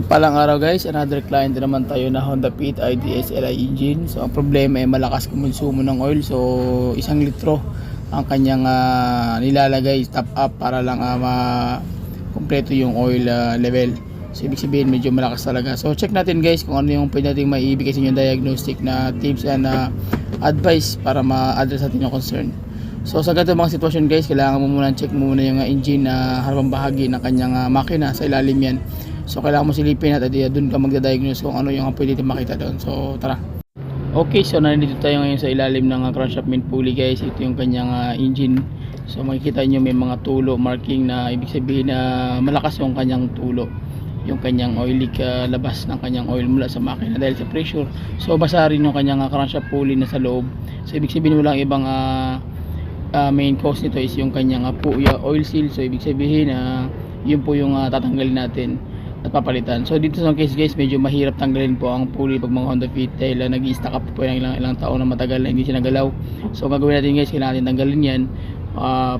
Palang araw guys, another client na naman tayo na Honda Fit IDS Li engine. So ang problema ay malakas kumonsumo ng oil. So 1 litro ang kanyang nilalagay top up para lang kumpleto yung oil level. So ibig sabihin medyo malakas talaga. So check natin guys kung ano yung pwede nating maibigay sa inyong diagnostic na tips and advice para ma-address natin yung concern. So sa ganitong mga sitwasyon guys, kailangan mo muna check muna yung engine na harapang bahagi ng kanyang makina, sa ilalim yan. So kailangan mo silipin at doon ka magda-diagnose kung ano yung pwede natin makita doon. So tara. Okay, so nandito tayo ngayon sa ilalim ng crankshaft main pulley guys. Ito yung kanyang engine. So makikita nyo may mga tulo marking na ibig sabihin na malakas yung kanyang tulo. Yung kanyang oil leak, labas ng kanyang oil mula sa makina dahil sa pressure. So basa rin yung kanyang crankshaft pulley na sa loob. So ibig sabihin walang ibang main cause nito is yung kanyang oil seal. So ibig sabihin yun po yung tatanggalin natin at papalitan. So dito sa case guys, medyo mahirap tanggalin po ang pulley pag mga Honda Fit dahil nag-i-stack up po yung ilang taon na matagal na hindi siya nagalaw. So gagawin natin guys, kailangan natin tanggalin yan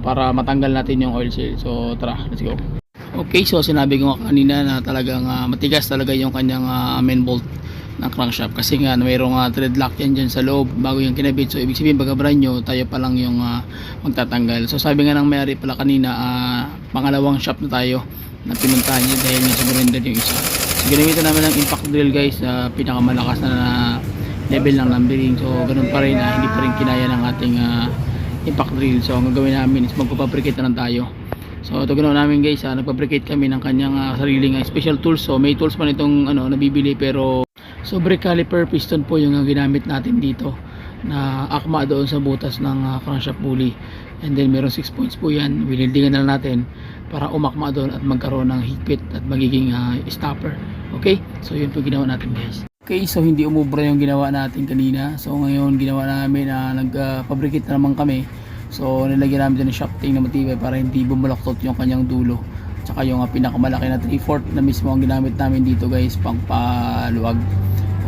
para matanggal natin yung oil seal. So tara, let's go. Okay, so sinabi ko kanina na talagang matigas talaga yung kanyang main bolt ng crankshaft kasi nga mayroong thread lock yan dyan sa loob bago yung kinabit. So ibig sabihin pagka brand nyo, tayo pa lang yung magtatanggal. So sabi nga ng may-ari pala kanina, pangalawang shop na tayo na pinuntahan niya dahil medyo surrender yung isa. So ginamitan namin ng impact drill guys, pinakamalakas na level ng numbering. So ganun pa rin, hindi pa rin kinaya ng ating impact drill. So ang gagawin namin is magpapabricate na lang tayo. So ito ginawa namin guys, nagpabricate kami ng kanyang sariling special tools. So may tools pa nitong nabibili pero so brake caliper piston po yung ginamit natin dito na akma doon sa butas ng crankshaft pulley. And then meron 6 points po yan, winildingan na natin para umakma doon at magkaroon ng higpit at magiging stopper. Okay, so yun po ginawa natin guys. Okay, so hindi umubra yung ginawa natin kanina. So ngayon ginawa namin nagpabricate na naman kami. So nilagyan namin din ng shafting na matibay para hindi bumulaktot yung kanyang dulo. Tsaka yung pinakamalaki na 3/4 na mismo ang ginamit namin dito guys, pang paluwag.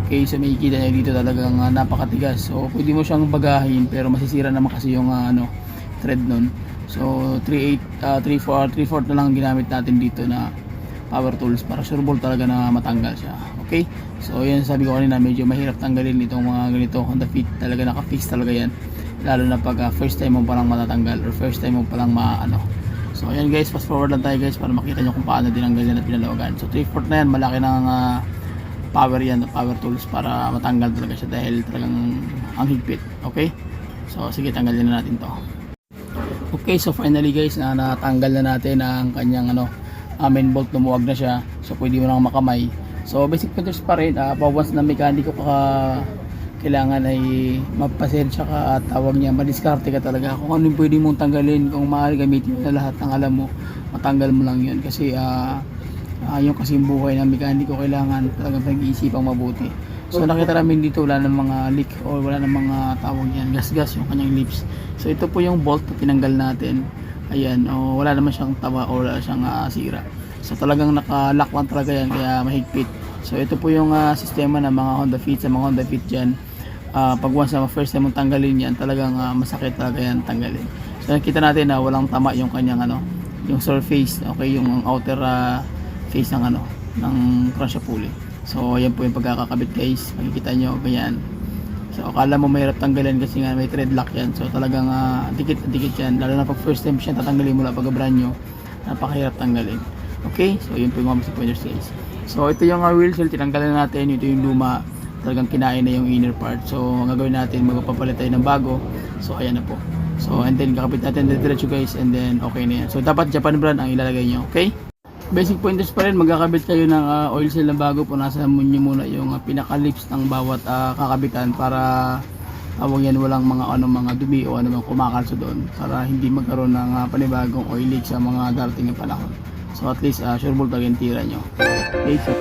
Okay, so makikita nyo dito talagang napakatigas. So pwede mo siyang bagahin pero masisira naman kasi yung thread nun. So 3/4 na lang ginamit natin dito na power tools para sureball talaga na matanggal siya. Okay, so yan sabi ko kanina, medyo mahirap tanggalin itong mga ganito Honda Fit, talaga naka-fix talaga yan, lalo na pag first time mo palang matatanggal or first time mo palang So ayan guys, fast forward lang tayo guys para makita nyo kung paano tinanggal yan at pinalawagan. So 3/4 na yan, malaki ng power yan, power tools para matanggal talaga siya dahil talagang ang higpit. Okay, so sige, tanggalin na natin to. Okay, so finally guys, natanggal na natin ang kanyang main bolt, lumuwag na siya. So pwede mo nang makamay. So basic features pa rin, once na mekaniko ka kailangan ay mapasensya ka at tawag niya, madiskarte ka talaga kung ano yung pwede mong tanggalin. Kung maaari gamitin mo na lahat ng alam mo, matanggal mo lang yun kasi yung kasing buhay ng mekaniko, kailangan talagang pag-iisipang mabuti. So nakita namin dito wala ng mga leak or wala ng mga tawag yan, gas-gas yung kanyang lips. So ito po yung bolt na tinanggal natin. Ayan, wala naman siyang tawa o wala siyang sira. So talagang naka-lock lang talaga yan, kaya mahigpit. So ito po yung sistema ng mga Honda Fit. Sa mga Honda Fit dyan, pag once na first time mong tanggalin yan, talagang masakit talaga yan tanggalin. So nakita natin na walang tama yung kanyang yung surface, okay, yung outer face ng ng crankshaft pulley. So ayan po yung pagkakakabit guys, makikita nyo ganyan. So akala mo mahirap tanggalin kasi nga may thread lock yan. So talagang dikit yan, lalo na pag first time siya tatanggalin mula pag brand nyo, napakahirap tanggalin. Okay, so yun po yung mga pointers guys. So ito yung wheel seal, tinanggalan natin. Ito yung luma, talagang kinain na yung inner part. So ang gagawin natin, magpapalit tayo ng bago. So ayan na po. So and then kakabit natin diretso guys, and then okay na yan. So dapat Japan brand ang ilalagay nyo. Okay, basic pointers pa rin, magkakabit kayo ng oil seal na bago. Punasan nyo muna yung pinaka lips ng bawat kakabitan para tawag yan, walang mga dumi o mga kumakalso doon, para hindi magkaroon ng panibagong oil leak sa mga darating na panahon. So at least sure ball talaga yung tira nyo. Okay, so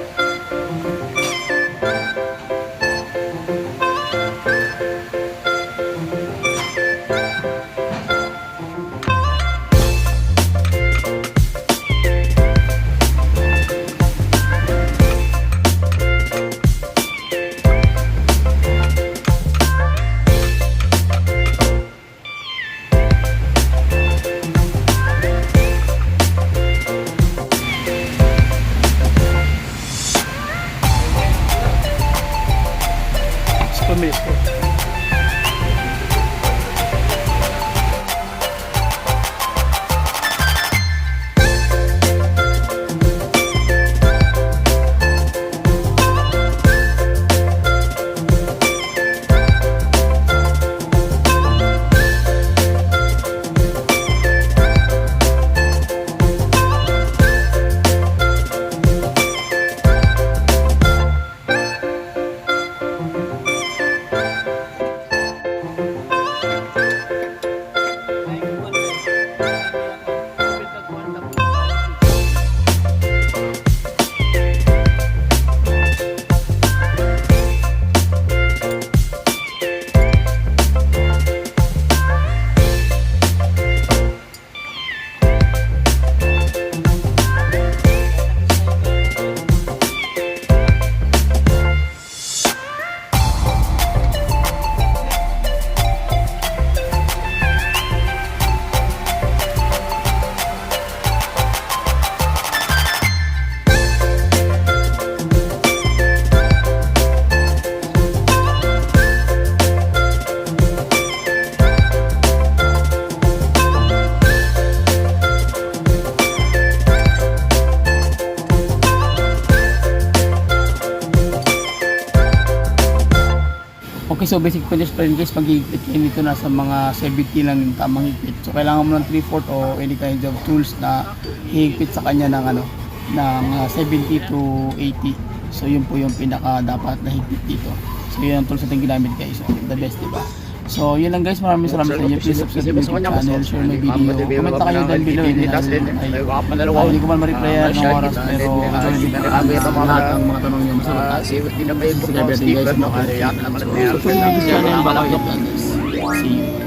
so basic pointers pa rin guys, pag-higpit kayo nito nasa mga 70 lang yung tamang higpit. So kailangan mo ng 3/4 o any kind of tools na higpit sa kanya ng ano, ng 70 to 80. So yun po yung pinaka dapat na higpit dito. So yun ang tools natin ginamit guys. So, the best, diba? So yun lang guys, maraming salamat sa inyo. Please subscribe to my channel, share my video, comment na kayo down below. Hindi ko man ma-replyan ng oras, pero lahat ng mga tanong nyo masagot. Subscribe natin guys, so, channel, baka guys. See you.